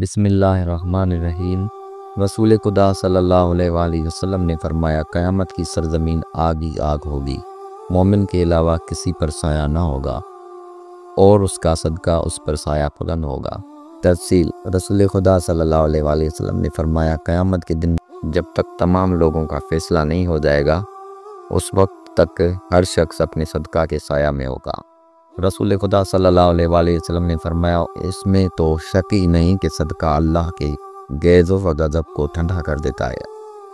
بسم اللہ الرحمن الرحیم۔ رسول خدا صلی اللہ علیہ وآلہ وسلم نے فرمایا، قیامت کی سرزمین آگ ہی آگ ہوگی، مومن کے علاوہ کسی پر سایہ نہ ہوگا اور اس کا صدقہ اس پر سایہ پلن ہوگا۔ تفصیل: رسول خدا صلی اللہ علیہ وآلہ وسلم نے فرمایا، قیامت کے دن جب تک تمام لوگوں کا فیصلہ نہیں ہو جائے گا، اس وقت تک ہر شخص اپنے صدقہ کے سایہ میں ہوگا۔ رسول خدا صلی اللہ علیہ وآلہ وسلم نے فرمایا، اس میں تو شک ہی نہیں کہ صدقہ اللہ کے غیظ و غضب کو ٹھنڈا کر دیتا ہے۔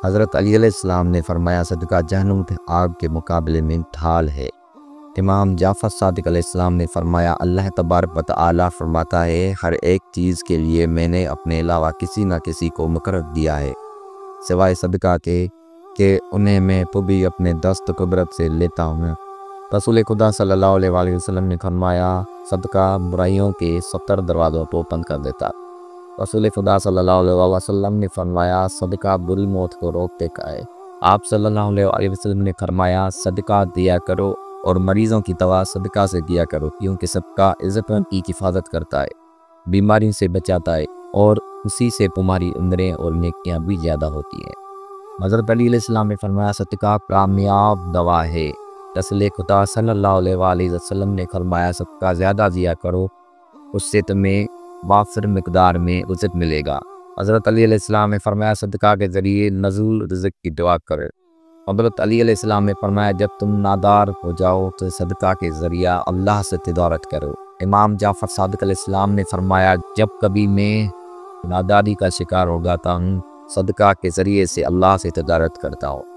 حضرت علی علیہ السلام نے فرمایا، صدقہ جہنم کی آگ کے مقابلے میں ڈھال ہے۔ امام جعفر صادق علیہ السلام نے فرمایا، اللہ تبارک و تعالیٰ فرماتا ہے، ہر ایک چیز کے لیے میں نے اپنے علاوہ کسی نہ کسی کو مقرر دیا ہے، سوائے صدقہ کے کہ انہیں میں بھی اپنے دست قدرت سے لیتا ہوں۔ رسول خدا صلی اللہ علیہ وآلہ وسلم نے فرمایا، صدقہ برائیوں کے 70 دروازوں کو بند کر دیتا۔ رسول خدا صلی اللہ علیہ وآلہ وسلم نے فرمایا، صدقہ بری موت کو روکنے کا ہے۔ آپ صلی اللہ علیہ وآلہ وسلم نے فرمایا، صدقہ دیا کرو اور مریضوں کی دوا صدقہ سے کیا کرو، کیونکہ صدقہ عزت کی حفاظت کرتا ہے، بیماری سے بچاتا ہے اور اسی سے تمہاری اندریں اور نیکیاں بھی زیادہ ہوتی ہیں۔ حضرت علی علیہ السلام نے فرمایا، صدقہ کامیاب دوا ہے۔ رسول خدا صلی اللہ علیہ وآلہ وسلم نے فرمایا، صدقہ زیادہ دیا کرو، اس سے تمہیں وافر مقدار میں رزق ملے گا۔ حضرت علی علیہ السلام نے فرمایا، صدقہ کے ذریعے نزول رزق کی دعا کرے۔ حضرت علی علیہ السلام نے فرمایا، جب تم نادار ہو جاؤ تو صدقہ کے ذریعہ اللہ سے تجارت کرو۔ امام جعفر صادق علیہ السلام نے فرمایا، جب کبھی میں ناداری کا شکار ہو جاتا ہوں، صدقہ کے ذریعے سے اللہ سے تجارت کرتا ہوں۔